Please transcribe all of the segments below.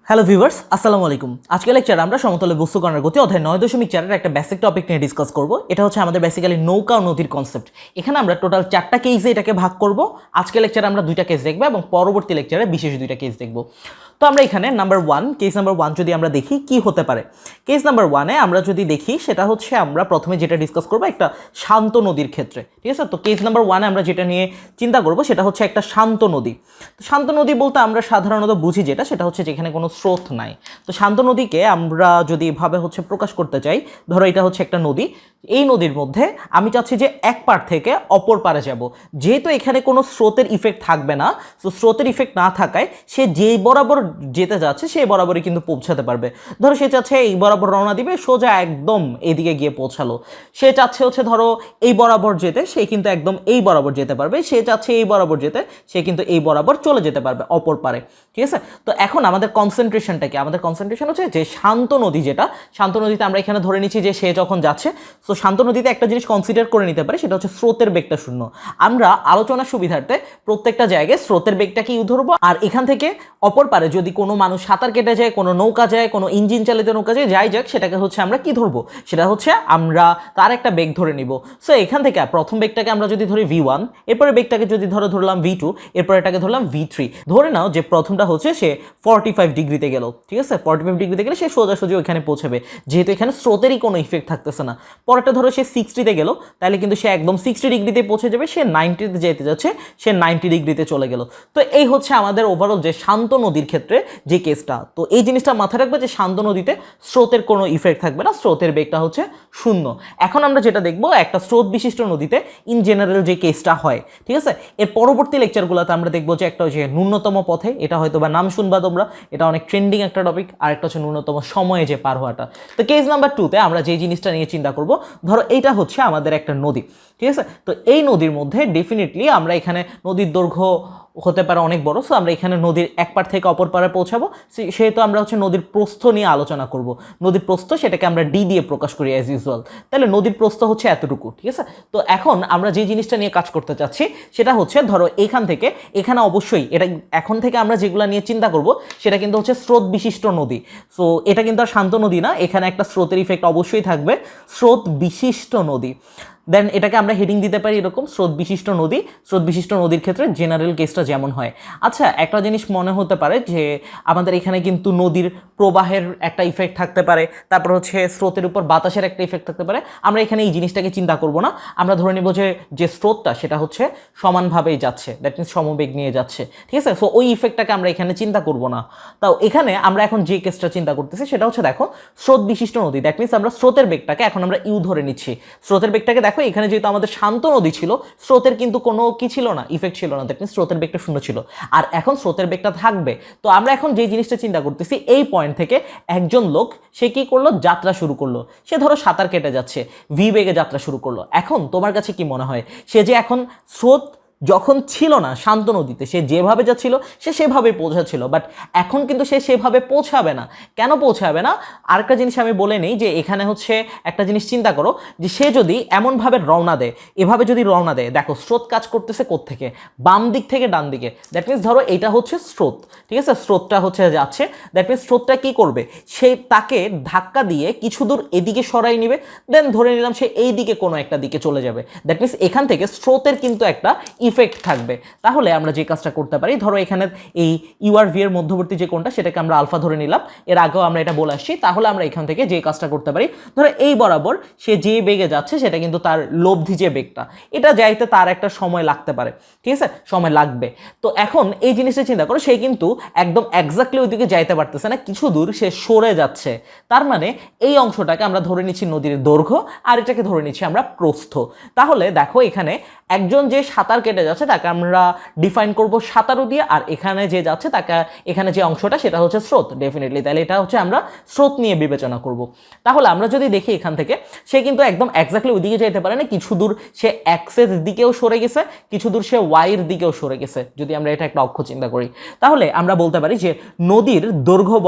Hello viewers, আসসালামু আলাইকুম। আজকের লেকচারে আমরা সমতলে বস্তু কণার গতি অধ্যায় 9.4 একটা বেসিক টপিক নিয়ে ডিসকাস করব। এটা হচ্ছে আমাদের বেসিক্যালি নৌকা ও নদীর কনসেপ্ট। এখানে আমরা টোটাল 4টা কেসে এটাকে ভাগ করব। আজকের লেকচারে আমরা 2টা কেস দেখব এবং পরবর্তী লেকচারে বিশেষ 2টা কেস দেখব। তো আমরা এখানে কেস নাম্বার 1 যদি আমরা দেখি কি হতে পারে। কেস নাম্বার 1-এ আমরা যদি দেখি সেটা হচ্ছে আমরা প্রথমে যেটা ডিসকাস করব একটা শান্ত নদীর ক্ষেত্রে, ঠিক আছে? তো কেস নাম্বার 1-এ আমরা যেটা নিয়ে চিন্তা করব সেটা হচ্ছে একটা শান্ত নদী। তো শান্ত নদী বলতে আমরা সাধারণত বুঝি সেটা হচ্ছে যেখানে কোনো স্রোত নাই। তো শান্ত নদীকে আমরা যদি এভাবে প্রকাশ করতে চাই, ধরো এটা হচ্ছে একটা নদী, এই নদীর মধ্যে আমি চাচ্ছি যে এক পার থেকে অপর পারে যাব। যেহেতু এখানে কোনো স্রোতের ইফেক্ট থাকবে না, তো স্রোতের ইফেক্ট না থাকায় সে যেই বরাবর যেতে যাচ্ছে সেই বরাবরই কিন্তু পৌঁছাতে পারবে। ধরো সে চাচ্ছে এই বরাবর রওনা দিবে, সোজা একদম এইদিকে গিয়ে পৌঁছালো। সে চাচ্ছে ধরো এই বরাবর যেতে, সে কিন্তু একদম এই বরাবর যেতে পারবে। সে চাচ্ছে এই বরাবর যেতে, সে কিন্তু এই বরাবর চলে যেতে পারবে অপর পারে, ঠিক আছে? তো এখন আমাদের কনসেন্ট্রেশনটা কি? আমাদের কনসেন্ট্রেশন হচ্ছে যে শান্ত নদী, যেটা শান্ত নদীতে আমরা এখানে ধরে নিচ্ছি যে সে যখন যাচ্ছে, তো শান্ত নদীতে একটা জিনিস কনসিডার করে নিতে পারে, সেটা হচ্ছে স্রোতের বেগটা শূন্য। আমরা আলোচনার সুবিধার্থে প্রত্যেকটা জায়গায় স্রোতের বেগটাকে ইউ ধরবো। আর এখান থেকে অপর পারে যদি কোনো মানুষ সাঁতার কেটে যায়, কোনো নৌকা যায়, কোনো ইঞ্জিন চালিত নৌকা যায়, যাই যাক, সেটাকে আমরা কি ধরবো? সেটা হচ্ছে আমরা তার একটা বেগ ধরে নিব। সো এখান থেকে প্রথম বেগটাকে আমরা যদি ধরি v1, এরপরে বেগটাকে যদি ধরলাম v2, এরপর এটাকে ধরলাম v3। ধরে নাও যে প্রথমটা হচ্ছে সে 45 ডিগ্রিতে গেল, ঠিক আছে? 45 ডিগ্রিতে গেলে সে সোজাসুজি ওইখানে পৌঁছাবে, যেহেতু এখানে স্রোতেরই কোনো ইফেক্ট থাকতেছে না। পরেরটা ধরো সে 60-তে গেল, তাহলে কিন্তু সে একদম 60 ডিগ্রিতে পৌঁছে যাবে। সে 90-তে যেতে যাচ্ছে, সে 90 ডিগ্রিতে চলে গেল। তো এই হচ্ছে আমাদের ওভারঅল যে শান্ত নদীর ক্ষেত্রে যে কেসটা। তো এই জিনিসটা মাথায় রাখবে যে শান্ত নদীতে স্রোতের কোনো ইফেক্ট থাকবে না, স্রোতের বেগটা হচ্ছে শূন্য। এখন আমরা যেটা দেখবো একটা স্রোত বিশিষ্ট নদীতে ইন জেনারেল যে কেসটা হয়, ঠিক আছে? এর পরবর্তী লেকচারগুলোতে আমরা দেখবো যে একটা হচ্ছে ন্যূনতম পথে, এটা হয়তো বা নাম শুনবা তোমরা, এটা অনেক ট্রেন্ডিং একটা টপিক। আর একটা হচ্ছে ন্যূনতম সময়ে যে পার হওয়াটা। তো কেস নাম্বার 2-তে আমরা যে জিনিসটা নিয়ে চিন্তা করব, ধরো এইটা হচ্ছে আমাদের একটা নদী, ঠিক আছে? তো এই নদীর মধ্যে ডেফিনেটলি আমরা এখানে নদীর দৈর্ঘ্য হতে পারে অনেক বড়। সো আমরা এখানে নদীর এক পার থেকে অপর পারে পৌঁছাবো, সেহেতু আমরা নদীর প্রস্থ নিয়ে আলোচনা করব। নদীর প্রস্থ সেটাকে আমরা ডি দিয়ে প্রকাশ করি অ্যাজ ইউজুয়াল। তাহলে নদীর প্রস্থ হচ্ছে এতটুকু, ঠিক আছে? তো এখন আমরা যে জিনিসটা নিয়ে কাজ করতে চাচ্ছি সেটা হচ্ছে ধরো এখান থেকে এখানে, অবশ্যই এটা এখন থেকে আমরা যেগুলো নিয়ে চিন্তা করব সেটা কিন্তু হচ্ছে স্রোত বিশিষ্ট নদী। সো এটা কিন্তু আর শান্ত নদী না, এখানে একটা স্রোতের ইফেক্ট অবশ্যই থাকবে, স্রোত বিশিষ্ট নদী। দেন এটাকে আমরা হেডিং দিতে পারি এরকম, স্রোত বিশিষ্ট নদী। স্রোত বিশিষ্ট নদীর ক্ষেত্রে জেনারেল কেসটা যেমন হয়। আচ্ছা, একটা জিনিস মনে হতে পারে যে আমাদের এখানে কিন্তু নদীর প্রবাহের একটা ইফেক্ট থাকতে পারে, তারপর হচ্ছে স্রোতের উপর বাতাসের একটা ইফেক্ট থাকতে পারে। আমরা এখানে এই জিনিসটাকে চিন্তা করব না, আমরা ধরে নেব যে স্রোতটা সেটা হচ্ছে সমানভাবেই যাচ্ছে, দ্যাট মিনস সমবেগ নিয়ে যাচ্ছে, ঠিক আছে? সো ওই ইফেক্টটাকে আমরা এখানে চিন্তা করব না। তাও এখানে আমরা এখন যে কেসটা চিন্তা করতেছি সেটা হচ্ছে দেখো স্রোত বিশিষ্ট নদী, দ্যাট মিনস আমরা স্রোতের বেগটাকে এখন আমরা ইউ ধরে নিচ্ছি। স্রোতের বেগটাকে দেখো এখানে যেহেতু আমাদের শান্ত নদী ছিল, স্রোতের কিন্তু কোনো কি ছিল না, ইফেক্ট ছিল না, দ্যাট মিনস স্রোতের বেগটা শূন্য ছিল। আর এখন স্রোতের বেগটা থাকবে। তো আমরা এখন যে জিনিসটা চিন্তা করতেছি, এই পয়েন্ট থেকে একজন লোক সে কি করলো, যাত্রা শুরু করলো। সে ধরো সাঁতার কেটে যাচ্ছে, ভি বেগে যাত্রা শুরু করলো। এখন তোমার কাছে কি মনে হয়, সে যে এখন স্রোত যখন ছিল না শান্ত নদীতে, সে যেভাবে যাচ্ছিল সে সেভাবে পৌঁছাচ্ছিল, বাট এখন কিন্তু সে সেভাবে পৌঁছাবে না। কেন পৌঁছাবে না? আরেকটা জিনিস আমি বলে নেই যে এখানে একটা জিনিস চিন্তা করো যে সে যদি এমনভাবে রওনা দেয়, এভাবে যদি রওনা দেয়, দেখো স্রোত কাজ করতেছে কোত্থেকে, বাম দিক থেকে ডান দিকে। দ্যাট মিনস ধরো এটা হচ্ছে স্রোত, ঠিক আছে? স্রোতটা যাচ্ছে, দ্যাট মিনস স্রোতটা কি করবে, সে তাকে ধাক্কা দিয়ে কিছু দূর এদিকে সরাই নিবে, দেন ধরে নিলাম সে এই দিকে কোনো একটা দিকে চলে যাবে। দ্যাট মিনস এখান থেকে স্রোতের কিন্তু একটা ইফেক্ট থাকবে। তাহলে আমরা যে কাজটা করতে পারি, ধরো এখানে এই ইউআরভি এর মধ্যবর্তী যে কোণটা সেটাকে আমরা আলফা ধরে নিলাম, এর আগেও আমরা এটা বলে আসছি। তাহলে আমরা এখান থেকে যে কাজটা করতে পারি, ধরো এই বরাবর সে যে বেগে যাচ্ছে সেটা কিন্তু তার লব্ধি যে বেগটা, এটা যাইতে তার একটা সময় লাগতে পারে, ঠিক আছে? সময় লাগবে। তো এখন এই জিনিসটা চিন্তা করো, সে কিন্তু একদম এক্স্যাক্টলি ওইদিকে যাইতে পারতেছে না, কিছু দূর সে সরে যাচ্ছে। তার মানে এই অংশটাকে আমরা ধরে নিচ্ছি নদীর দৈর্ঘ্য, আর এটাকে ধরে নিচ্ছি আমরা প্রস্থ। তাহলে দেখো এখানে একজন যে সাঁতার কেটে যাচ্ছে তাকে আমরা ডিফাইন করব সাঁতারু দিয়ে, আর এখানে যে যাচ্ছে তাকে, এখানে যে অংশটা সেটা হচ্ছে স্রোত ডেফিনেটলি। তাহলে এটা আমরা স্রোত নিয়ে বিবেচনা করব। তাহলে আমরা যদি দেখি এখান থেকে সে কিন্তু একদম এক্স্যাক্টলি ওইদিকে যেতে পারে না, কিছু দূর সে এক্সের দিকেও সরে গেছে, কিছু দূর সে ওয়াইয়ের দিকেও সরে গেছে। যদি আমরা এটা একটা অক্ষ চিন্তা করি, তাহলে আমরা বলতে পারি যে নদীর দৈর্ঘ্য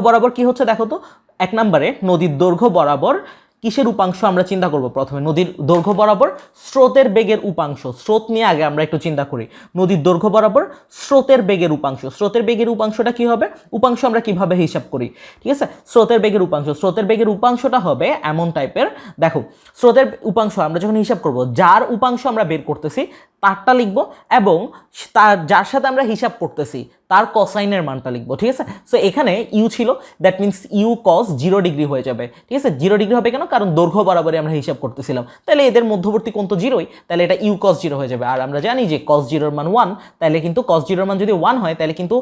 বরাবর কি হচ্ছে দেখো তো। 1 নম্বরে নদীর দৈর্ঘ্য বরাবর কিসের উপাংশ আমরা চিন্তা করব প্রথমে নদীর দৈর্ঘ্য বরাবর স্রোতের বেগের উপাংশ স্রোত নিয়ে আগে আমরা একটু চিন্তা করি নদীর দৈর্ঘ্য বরাবর স্রোতের বেগের উপাংশটা কি হবে উপাংশ আমরা কিভাবে হিসাব করি ঠিক আছে স্রোতের বেগের উপাংশটা হবে এমন টাইপের দেখো স্রোতের উপাংশ আমরা যখন হিসাব করব যার উপাংশ আমরা বের করতেছি তারটা লিখব এবং তার যার সাথে আমরা হিসাব করতেছি তার কোসাইনের মানটা লিখবো ঠিক আছে সো এখানে ইউ ছিল that means U cos 0 degree হয়ে যাবে ঠিক আছে 0 ডিগ্রি হবে কেন কারণ দৈর্ঘ্য বরাবরই আমরা হিসাব করতেছিলাম তাহলে এদের মধ্যবর্তী কোণ তো 0ই তাহলে এটা ইউ কস 0 হয়ে যাবে আর আমরা জানি যে কস 0 এর মান 1 তাহলে কিন্তু কস 0 এর মান যদি 1 হয় তাহলে কিন্তু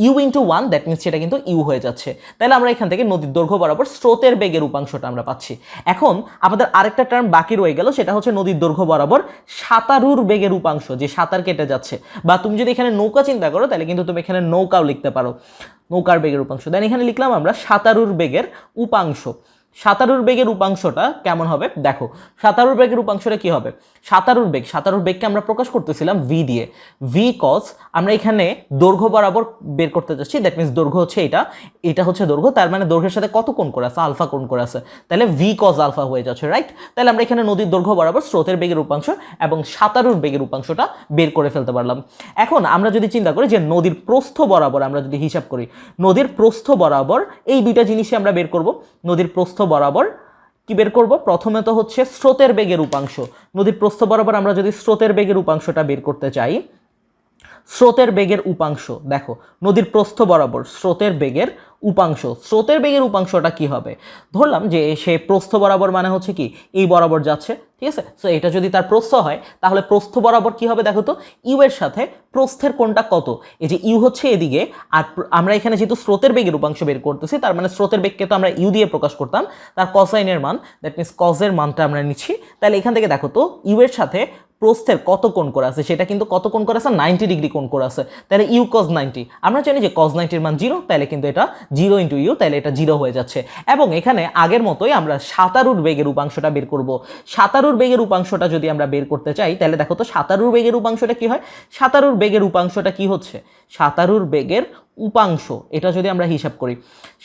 ইউ ইনটু 1 দ্যাট মিনস সেটা কিন্তু ইউ হয়ে যাচ্ছে তাহলে আমরা এখান থেকে নদীর দৈর্ঘ্য বরাবর স্রোতের বেগের উপাংশটা আমরা পাচ্ছি এখন আমাদের আরেকটা টার্ম বাকি রয়ে গেল সেটা হচ্ছে নদীর দৈর্ঘ্য বরাবর সাঁতারুর বেগের উপাংশ যে সাঁতার কেটে যাচ্ছে বা তুমি যদি এখানে নৌকা চিন্তা করো তাহলে কিন্তু তুমি এখানে নৌকাও লিখতে পারো নৌকার বেগের উপাংশ দেন এখানে লিখলাম আমরা সাঁতারুর বেগের উপাংশ সাঁতারুর বেগের উপাংশটা কেমন হবে দেখো সাঁতারুর বেগের উপাংশটা কি হবে সাঁতারুর বেগকে আমরা প্রকাশ করতেছিলাম ভি দিয়ে ভি কস আমরা এখানে দৈর্ঘ্য বরাবর বের করতে যাচ্ছি দ্যাট মিনস দৈর্ঘ্য হচ্ছে এটা হচ্ছে দৈর্ঘ্য তার মানে দৈর্ঘ্যের সাথে কত কোণ করে আছে আলফা কোণ করে আছে তাহলে ভি কস আলফা হয়ে যাচ্ছে রাইট তাহলে আমরা এখানে নদীর দৈর্ঘ্য বরাবর স্রোতের বেগের উপাংশ এবং সাঁতারুর বেগের উপাংশটা বের করে ফেলতে পারলাম এখন আমরা যদি চিন্তা করি যে নদীর প্রস্থ বরাবর আমরা যদি হিসাব করি নদীর প্রস্থ বরাবর এই দুইটা জিনিসই আমরা বের করব নদীর প্রস্থ বরাবর কি বের করব প্রথমে তো হচ্ছে স্রোতের বেগের উপাংশ নদীর প্রস্থ বরাবর আমরা যদি স্রোতের বেগের উপাংশটা বের করতে চাই স্রোতের বেগের উপাংশ দেখো নদীর প্রস্থ বরাবর স্রোতের বেগের উপাংশটা কি হবে ধরলাম যে সে প্রস্থ বরাবর মানে হচ্ছে কি এই বরাবর যাচ্ছে ঠিক আছে সো এটা যদি তার প্রস্থ হয় তাহলে প্রস্থ বরাবর কি হবে দেখো তো ইউ এর সাথে প্রস্থের কোণটা কত এই যে ইউ হচ্ছে এদিকে আর আমরা এখানে যেহেতু স্রোতের বেগের উপাংশ বের করতেছি তার মানে স্রোতের বেগকে তো আমরা ইউ দিয়ে প্রকাশ করতাম তার কসাইনের মান দ্যাট মিনস কজের মানটা আমরা নিচ্ছি তাহলে এখান থেকে দেখো তো ইউ এর সাথে প্রস্থের কত কোণ করে আছে সেটা কিন্তু কত কোণ করে আছে 90 ডিগ্রি কোণ করে আছে তাহলে ইউ cos 90 আমরা জানি যে cos 90 এর মান 0 তাহলে কিন্তু এটা 0 ইনটু ইউ তাহলে এটা 0 হয়ে যাচ্ছে এবং এখানে আগের মতোই আমরা সাঁতারুর বেগের উপাংশটা বের করব সাঁতারুর বেগের উপাংশটা যদি আমরা বের করতে চাই তাহলে দেখো তো সাঁতারুর বেগের উপাংশটা কি হয় সাঁতারুর বেগের উপাংশটা কি হচ্ছে সাঁতারুর বেগের উপাংশ এটা যদি আমরা হিসাব করি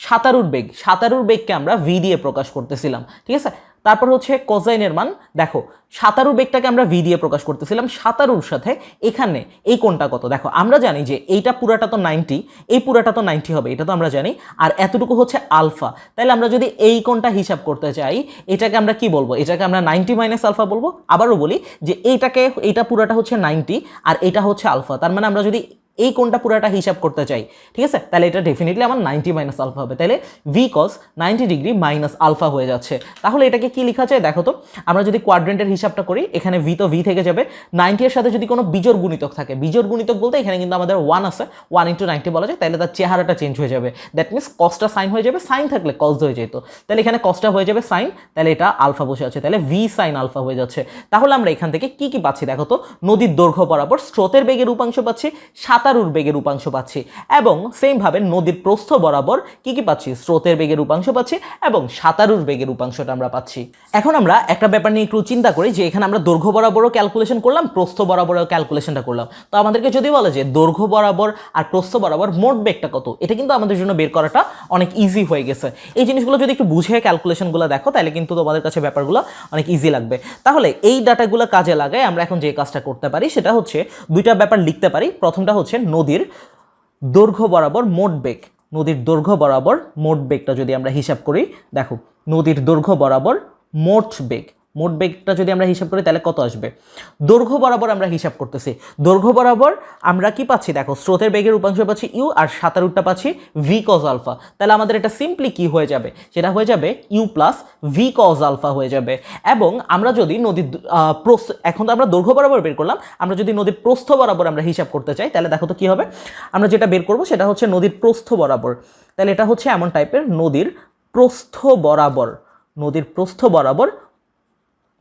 সাঁতারুর বেগকে আমরা ভি দিয়ে প্রকাশ করতেছিলাম ঠিক আছে তারপর হচ্ছে কোসাইনের মান দেখো সাঁতারুর বেগটাকে আমরা ভি দিয়ে প্রকাশ করতেছিলাম সাঁতারুর সাথে এখানে এই কোণটা কত দেখো আমরা জানি যে এইটা পুরাটা তো 90 এই পুরাটা তো 90 হবে এটা তো আমরা জানি আর এতটুকু হচ্ছে আলফা তাহলে আমরা যদি এই কোণটা হিসাব করতে চাই এটাকে আমরা কি বলবো এটাকে আমরা 90 মাইনাস আলফা বলবো আবারও বলি যে এইটা পুরাটা হচ্ছে 90 আর এটা হচ্ছে আলফা তার মানে আমরা যদি এই কোণটা পুরাটা হিসাব করতে চাই ঠিক আছে তাহলে এটা ডেফিনেটলি আমার 90 মাইনাস আলফা হবে তাহলে ভি কস 90 ডিগ্রি মাইনাস আলফা হয়ে যাচ্ছে তাহলে এটাকে কি লেখা যায় দেখো তো আমরা যদি কোয়াড্রেন্টের হিসাবটা করি এখানে ভি তো ভি থেকে যাবে 90 এর সাথে যদি কোনো বিজোড় গুণিতক থাকে বিজোড় গুণিতক বলতে এখানে কিন্তু আমাদের 1 আছে 1 ইনটু 90 বলা যায় তাহলে তার চেহারাটা চেঞ্জ হয়ে যাবে দ্যাট মিনস কসটা সাইন হয়ে যাবে সাইন থাকলে কস হয়ে যেত তাহলে এখানে কসটা হয়ে যাবে সাইন তাহলে এটা আলফা বসে আছে তাহলে ভি সাইন আলফা হয়ে যাচ্ছে তাহলে আমরা এখান থেকে কি কি পাচ্ছি দেখো তো নদীর দৈর্ঘ্য বরাবর স্রোতের বেগের উপাংশ পাচ্ছি সাঁতারুর বেগের উপাংশ পাচ্ছি এবং সেম ভাবে নদীর প্রস্থ বরাবর কি কি পাচ্ছি স্রোতের বেগের উপাংশ পাচ্ছি এবং সাঁতারুর বেগের উপাংশটা আমরা পাচ্ছি এখন আমরা একটা ব্যাপার নিয়ে একটু চিন্তা করি যে এখানে আমরা দৈর্ঘ্য বরাবরও ক্যালকুলেশন করলাম প্রস্থ বরাবরও ক্যালকুলেশনটা করলাম তো আমাদেরকে যদি বলে যে দৈর্ঘ্য বরাবর আর প্রস্থ বরাবর মোট বেগটা কত এটা কিন্তু আমাদের জন্য বের করাটা অনেক ইজি হয়ে গেছে এই জিনিসগুলো যদি একটু বুঝে ক্যালকুলেশনগুলো দেখো তাহলে কিন্তু তোমাদের কাছে ব্যাপারগুলো অনেক ইজি লাগবে তাহলে এই ডাটাগুলো কাজে লাগায় আমরা এখন যে কাজটা করতে পারি সেটা হচ্ছে দুইটা ব্যাপার লিখতে পারি প্রথমটা হচ্ছে নদীর দৈর্ঘ্য বরাবর মোট বেগ নদীর দৈর্ঘ্য বরাবর মোট বেগটা যদি আমরা হিসাব করি দেখো নদীর দৈর্ঘ্য বরাবর মোট বেগটা যদি আমরা হিসাব করি তাহলে কত আসবে দৈর্ঘ্য বরাবর আমরা হিসাব করতেছি দৈর্ঘ্য বরাবর আমরা কি পাচ্ছি দেখো স্রোতের বেগের উপাংশ পাচ্ছি ইউ আর সাঁতারুরটা পাচ্ছি ভি কজ আলফা তাহলে আমাদের এটা সিম্পলি কি হয়ে যাবে সেটা হয়ে যাবে U plus V cos alpha হয়ে যাবে এবং আমরা যদি নদীর এখন তো আমরা দৈর্ঘ্য বরাবর বের করলাম আমরা যদি নদীর প্রস্থ বরাবর আমরা হিসাব করতে চাই তাহলে দেখো তো কি হবে আমরা যেটা বের করব সেটা হচ্ছে নদীর প্রস্থ বরাবর তাহলে এটা হচ্ছে এমন টাইপের নদীর প্রস্থ বরাবর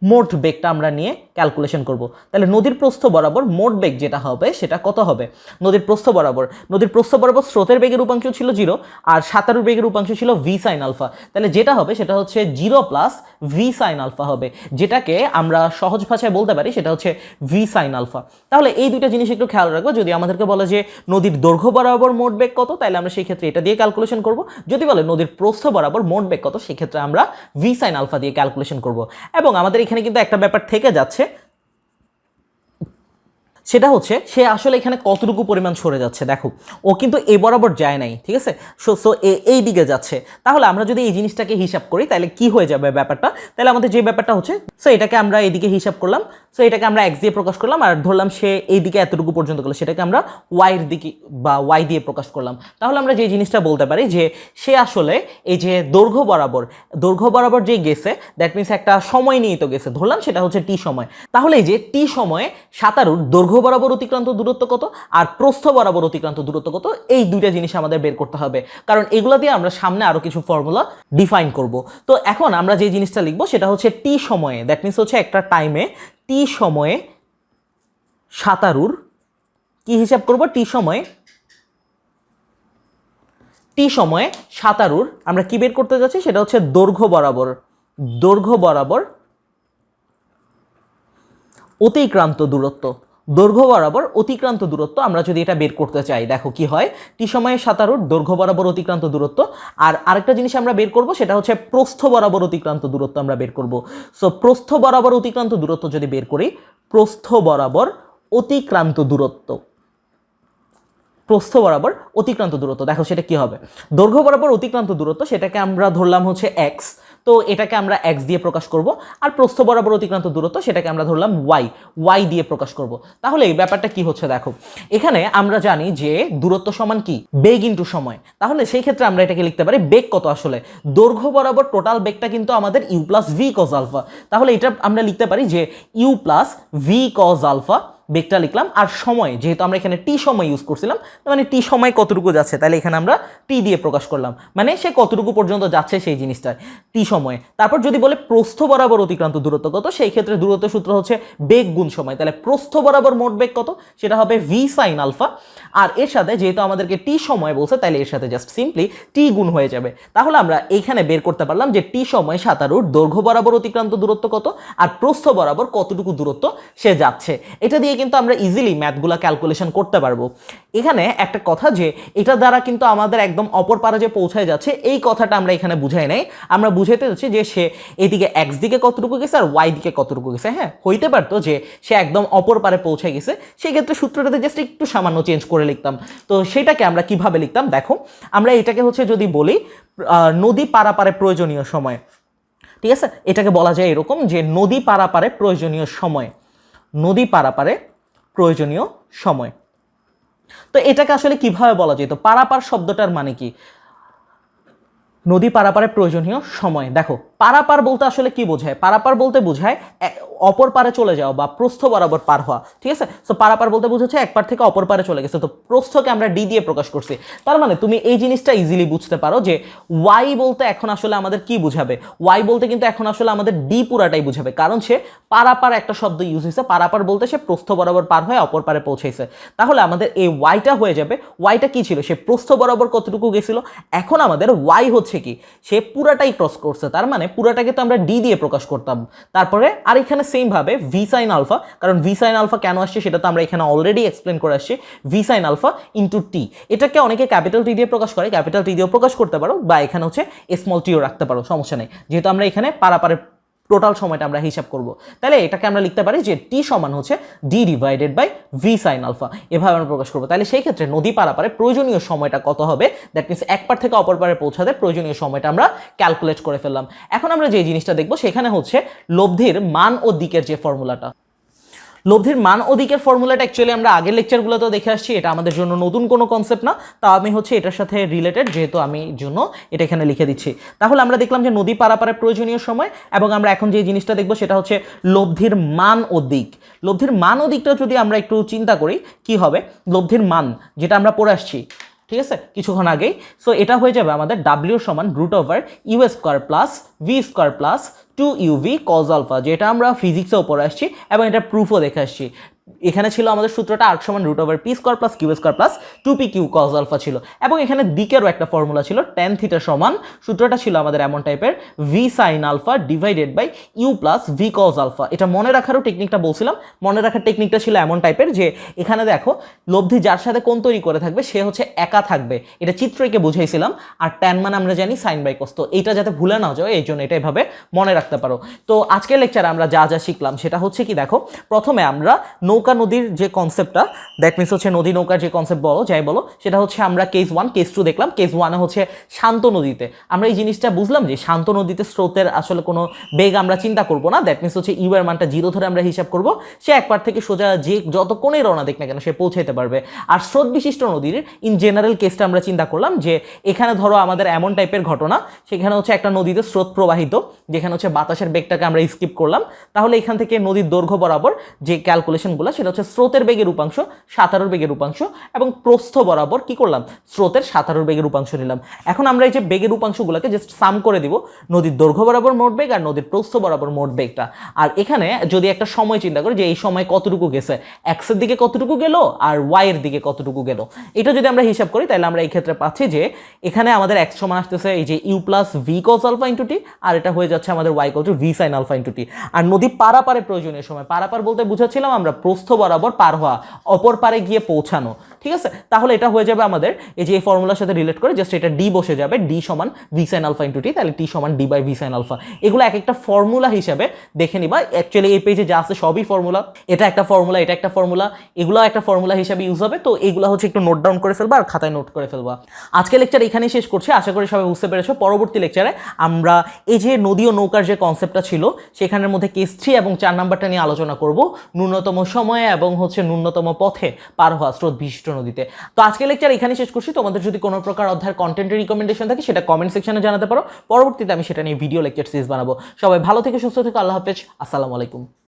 মোট বেগটা আমরা নিয়ে ক্যালকুলেশন করব। তাহলে নদীর প্রস্থ বরাবর মোট বেগ যেটা হবে সেটা কত হবে? নদীর প্রস্থ বরাবর স্রোতের বেগের উপাংশ ছিল 0 আর সাঁতারুর বেগের উপাংশ ছিল v sin আলফা। তাহলে যেটা হবে সেটা হচ্ছে 0 প্লাস v sin আলফা হবে, যেটাকে আমরা সহজ ভাষায় বলতে পারি সেটা হচ্ছে v sin আলফা। তাহলে এই দুইটা জিনিস একটু খেয়াল রাখবো। যদি আমাদেরকে বলে যে নদীর দৈর্ঘ্য বরাবর মোট বেগ কত, তাহলে আমরা সেই ক্ষেত্রে এটা দিয়ে ক্যালকুলেশন করব। যদি বলে নদীর প্রস্থ বরাবর মোট বেগ কত, সেই ক্ষেত্রে আমরা v sin আলফা দিয়ে ক্যালকুলেশন করব। এবং আমাদের এখানে কিন্তু একটা ব্যাপার থেকে যাচ্ছে, সেটা হচ্ছে সে আসলে এখানে কতটুকু পরিমাণ সরে যাচ্ছে। দেখো ও কিন্তু এ বরাবর যায় নাই, ঠিক আছে, সো এই দিকে যাচ্ছে। তাহলে আমরা যদি এই জিনিসটাকে হিসাব করি তাহলে কি হয়ে যাবে ব্যাপারটা? তাহলে আমাদের যে ব্যাপারটা হচ্ছে, সো এটাকে আমরা এইদিকে হিসাব করলাম, সো এটাকে আমরা x দিয়ে প্রকাশ করলাম, আর ধরলাম সে এইদিকে এতটুকু পর্যন্ত গেলো, সেটাকে আমরা y এর দিকে বা y দিয়ে প্রকাশ করলাম। তাহলে আমরা যে জিনিসটা বলতে পারি যে সে আসলে এই যে দৈর্ঘ্য বরাবর যে গেছে, দ্যাট মিনস একটা সময় নিয়ে তো গেছে, ধরলাম সেটা হচ্ছে t সময়। তাহলে এই যে t সময়ে সাঁতারুর দৈর্ঘ্য বরাবর অতিক্রান্ত দূরত্ব কত আর প্রস্থ বরাবর অতিক্রান্ত দূরত্ব কত, এই দুইটা জিনিস আমাদের বের করতে হবে, কারণ এগুলো দিয়ে আমরা সামনে আরো কিছু ফর্মুলা ডিফাইন করব। তো এখন আমরা যে জিনিসটা লিখবো সেটা হচ্ছে টি সময়ে, দ্যাট মিনস হচ্ছে একটা টাইমে টি সময়ে সাঁতারুর কি হিসাব করব? টি সময়ে সাঁতারুর আমরা কি বের করতে যাচ্ছি সেটা হচ্ছে দৈর্ঘ্য বরাবর অতিক্রান্ত দূরত্ব আমরা যদি এটা বের করতে চাই, দেখো কি হয়, টি সময়ে সাঁতারুর দৈর্ঘ্য বরাবর অতিক্রান্ত দূরত্ব, আর আরেকটা জিনিস আমরা বের করব সেটা হচ্ছে প্রস্থ বরাবর অতিক্রান্ত দূরত্ব আমরা বের করব। সো প্রস্থ বরাবর অতিক্রান্ত দূরত্ব যদি বের করি, প্রস্থ বরাবর অতিক্রান্ত দূরত্ব দেখো সেটা কি হবে, দৈর্ঘ্য বরাবর অতিক্রান্ত দূরত্ব সেটাকে আমরা ধরলাম হচ্ছে x, তো এটাকে আমরা x দিয়ে প্রকাশ করব, আর প্রস্থ বরাবর অতিক্রান্ত দূরত্ব সেটাকে আমরা ধরলাম y দিয়ে প্রকাশ করব। তাহলে এই ব্যাপারটা কি হচ্ছে দেখো, এখানে আমরা জানি যে দূরত্ব সমান কি বেগ ইনটু সময়। তাহলে সেই ক্ষেত্রে আমরা এটাকে লিখতে পারি বেগ কত, আসলে দৈর্ঘ্য বরাবর টোটাল বেগটা কিন্তু আমাদের u প্লাস v cos আলফা। তাহলে এটা আমরা লিখতে পারি যে u প্লাস v cos আলফা, বেগটা লিখলাম, আর সময় যেহেতু আমরা এখানে টি সময় ইউজ করছিলাম, মানে টি সময় কতটুকু যাচ্ছে, তাহলে এখানে আমরা টি দিয়ে প্রকাশ করলাম, মানে সে কতটুকু পর্যন্ত যাচ্ছে সেই জিনিসটা টি সময়ে। তারপর যদি বলে প্রস্থ বরাবর অতিক্রান্ত দূরত্ব কত, সেই ক্ষেত্রে দূরত্ব সূত্র হচ্ছে বেগ গুণ সময়। তাহলে প্রস্থ বরাবর মোট বেগ কত, সেটা হবে v sin আলফা, আর এর সাথে যেহেতু আমাদেরকে টি সময় বলছে, তাহলে এর সাথে জাস্ট সিম্পলি টি গুণ হয়ে যাবে। তাহলে আমরা এইখানে বের করতে পারলাম যে টি সময় সাঁতারুর দৈর্ঘ্য বরাবর অতিক্রান্ত দূরত্ব কত আর প্রস্থ বরাবর কতটুকু দূরত্ব সে যাচ্ছে। এটা দিয়ে কিন্তু আমরা ইজিলি ম্যাথগুলো ক্যালকুলেশন করতে পারবো। এখানে একটা কথা যে এটা দ্বারা কিন্তু আমাদের একদম অপর পারে যে পৌঁছায় যাচ্ছে এই কথাটা আমরা এখানে বুঝাই নাই, আমরা বুঝাইতে যাচ্ছি যে সে এদিকে x দিকে কতটুকু গেছে আর y দিকে কতটুকু গেছে। হ্যাঁ, হইতে পারতো যে সে একদম অপর পারে পৌঁছে গেছে, সেই ক্ষেত্রে সূত্রটাতে জাস্ট একটু সামান্য চেঞ্জ করে লিখতাম। তো সেটাকে আমরা কিভাবে লিখতাম দেখো, আমরা এটাকে হচ্ছে যদি বলি নদী পারাপারে প্রয়োজনীয় সময়, ঠিক আছে, এটাকে বলা যায় এরকম যে নদী পারাপারে প্রয়োজনীয় সময়। তো এটাকে আসলে কিভাবে বলা যেত, পারাপার শব্দটার মানে কি, নদী পারাপারে প্রয়োজনীয় সময়। দেখো পারাপার বলতে আসলে কি বোঝায়, পারাপার বলতে বোঝায় অপর পারে চলে যাওয়া বা প্রস্থ বরাবর পার হওয়া, ঠিক আছে। সো পারাপার বলতে বোঝাচ্ছে এক পার থেকে অপর পারে চলে গেছে, তো প্রস্থকে আমরা ডি দিয়ে প্রকাশ করছি। তার মানে তুমি এই জিনিসটা ইজিলি বুঝতে পারো যে ওয়াই বলতে এখন আসলে আমাদের কি বুঝাবে, ওয়াই বলতে কিন্তু এখন আসলে আমাদের ডি পুরাটাই বুঝাবে, কারণ সে পারাপার একটা শব্দ ইউজ হয়েছে, পারাপার বলতে সে প্রস্থ বরাবর পার হয়ে অপর পারে পৌঁছেছে। তাহলে আমাদের এই ওয়াইটা হয়ে যাবে, ওয়াইটা কি ছিল, সে প্রস্থ বরাবর কতটুকু গেছিল, এখন আমাদের ওয়াই হচ্ছে কি, সে পুরাটাই ক্রস করছে, তার মানে পুরাটাকে তো আমরা ডি দিয়ে প্রকাশ করতাম। তারপরে আর এখানে সেম ভাবে ভি সাইন আলফা, কারণ ভি সাইন আলফা কেন আসছে সেটা তো আমরা এখানে অলরেডি এক্সপ্লেন করে আসছি, ভি সাইন আলফা ইন্টু টি। এটাকে অনেকে ক্যাপিটাল টি দিয়ে প্রকাশ করে, ক্যাপিটাল টি দিয়েও প্রকাশ করতে পারো, বা এখানে হচ্ছে স্মল টিও রাখতে পারো, সমস্যা নেই, যেহেতু আমরা এখানে পারাপারের টোটাল সময়টা আমরা হিসাব করব। তাহলে এটাকে আমরা লিখতে পারি যে টি সমান হচ্ছে D divided by V sine alpha, এভাবে আমরা প্রকাশ করবো। তাহলে সেই ক্ষেত্রে নদী পারাপারে প্রয়োজনীয় সময়টা কত হবে, দ্যাট মিনস এক পার থেকে অপর পারে পৌঁছাতে প্রয়োজনীয় সময়টা আমরা ক্যালকুলেট করে ফেললাম। এখন আমরা যে জিনিসটা দেখবো সেখানে হচ্ছে লব্ধির মান ও দিকের যে ফর্মুলাটা, লব্ধির মান ও দিকের ফর্মুলাটা অ্যাকচুয়ালি আমরা আগের লেকচারগুলোতেও দেখে আসছি, এটা আমাদের জন্য নতুন কোনো কনসেপ্ট না, তা আমি হচ্ছে এটার সাথে রিলেটেড যেহেতু আমি জন্য এটা এখানে লিখে দিচ্ছি। তাহলে আমরা দেখলাম যে নদী পারাপারে প্রয়োজনীয় সময়, এবং আমরা এখন যে জিনিসটা দেখবো সেটা হচ্ছে লব্ধির মান ও দিক। লব্ধির মান ও দিকটা যদি আমরা একটু চিন্তা করি কি হবে, লব্ধির মান যেটা আমরা পড়ে আসছি, ঠিক আছে, কিছুক্ষণ আগেই। সো এটা হয়ে যাবে আমাদের ডাব্লিউ সমান root over U square plus V square plus 2uv cos alpha, যেটা আমরা ফিজিক্সেও পড়ে আসছি এবং এটা প্রুফও দেখে আসছি। এখানে ছিল আমাদের সূত্রটা আর সমান root over P square plus Q square plus 2p Q cos alpha ছিল, এবং এখানে দিকেরও একটা ফর্মুলা ছিল tan থিটা সমান, সূত্রটা ছিল আমাদের এমন টাইপের V sine alpha divided by U plus V cos alpha. এটা মনে রাখারও টেকনিকটা বলছিলাম, মনে রাখার টেকনিকটা ছিল এমন টাইপের যে এখানে দেখো লব্ধি যার সাথে কোণ তৈরি করে থাকবে সে হচ্ছে একা থাকবে, এটা চিত্রকে বুঝাইছিলাম। আর ট্যান মানে আমরা জানি সাইন বাই কস, তো এইটা যাতে ভুলে না যায় এই জন্য এটা এভাবে মনে রাখতে পারো। তো আজকের লেকচারে আমরা যা যা শিখলাম সেটা হচ্ছে কি, দেখো প্রথমে আমরা নৌকা নদীর যে কনসেপ্টটা, দ্যাট মিনস হচ্ছে নদী নৌকার যে কনসেপ্ট বলো যাই বলো, সেটা হচ্ছে আমরা কেস 1 কেস 2 দেখলাম। কেস 1 হচ্ছে শান্ত নদীতে আমরা এই জিনিসটা বুঝলাম যে শান্ত নদীতে স্রোতের আসলে কোনো বেগ আমরা চিন্তা করব না, দ্যাট মিনস হচ্ছে ইউ এর মানটা 0 ধরে আমরা হিসাব করব, সে একবার থেকে সোজা যে যত কোণে রওনা দেখ না কেন সে পৌঁছাতে পারবে। আর স্রোত বিশিষ্ট নদীর ইন জেনারেল কেসটা আমরা চিন্তা করলাম যে এখানে ধরো আমাদের এমন টাইপের ঘটনা, সেখানে হচ্ছে একটা নদীতে স্রোত প্রবাহিত, যেখানে হচ্ছে বাতাসের বেগটাকে আমরা স্কিপ করলাম, তাহলে এখান থেকে নদীর দৈর্ঘ্য বরাবর যে ক্যালকুলেশনগুলো সেটা হচ্ছে স্রোতের বেগের উপাংশ, সাঁতারুর বেগের উপাংশ, এবং প্রস্থ বরাবর কি করলাম, স্রোতের সাঁতারুর বেগের উপাংশ নিলাম। এখন আমরা এই যে বেগের উপাংশগুলোকে জাস্ট সাম করে দিব, নদীর দৈর্ঘ্য বরাবর মোট বেগ আর নদীর প্রস্থ বরাবর মোট বেগটা। আর এখানে যদি একটা সময় চিন্তা করি যে এই সময় কতটুকু গেছে, এক্সের দিকে কতটুকু গেল আর ওয়াই এর দিকে কতটুকু গেল, এটা যদি আমরা হিসাব করি তাহলে আমরা এই ক্ষেত্রে পাচ্ছি যে এখানে আমাদের এক্স সমান আসতেছে এই যে u plus v cos alpha into t, আর এটা হয়ে যাচ্ছে আমাদের y equal to v sine alpha into t. আর নদী পারাপারে প্রয়োজনীয় সময়, পারাপার বলতে বুঝাচ্ছিলাম আমরা প্রস্থ বরাবর পার হওয়া, অপর পারে গিয়ে পৌঁছানো, ঠিক আছে। তাহলে এটা হয়ে যাবে আমাদের এই যে এই ফর্মুলার সাথে রিলেট করে জাস্ট এটা ডি বসে যাবে, ডি সমান V sine alpha into T, তাহলে টি সমান D by V sine alpha. এগুলো এক একটা ফর্মুলা হিসাবে দেখে নিবা, অ্যাকচুয়ালি এই পেজে যা আছে সবই ফর্মুলা, এটা একটা ফর্মুলা, এটা একটা ফর্মুলা, এগুলো একটা ফর্মুলা হিসাবে ইউজ হবে। তো এগুলো হচ্ছে একটু নোট ডাউন করে ফেলবা আর খাতায় নোট করে ফেলবা। আজকে লেকচার এখানেই শেষ করছি, আশা করি সবাই বুঝতে পেরেছো। পরবর্তী লেকচারে আমরা এই যে নদী ও নৌকার যে কনসেপ্টটা ছিল সেখানের মধ্যে কেস 3 এবং 4 নাম্বারটা নিয়ে আলোচনা করব, ন্যূনতম সময়ে এবং হচ্ছে ন্যূনতম পথে পার হওয়া স্রোত বিশিষ্ট নদীতে। তো আজকে লেকচার এখানেই শেষ করছি। তোমাদের যদি কোনো প্রকার অধ্যায়ের কন্টেন্টের রিকমেন্ডেশন থাকে সেটা কমেন্ট সেকশনে জানাতে পারো, পরবর্তীতে আমি সেটা নিয়ে ভিডিও লেকচার সিরিজ বানাবো। সবাই ভালো থেকে সুস্থ থেকে, আল্লাহ হাফেজ, আসসালামু আলাইকুম।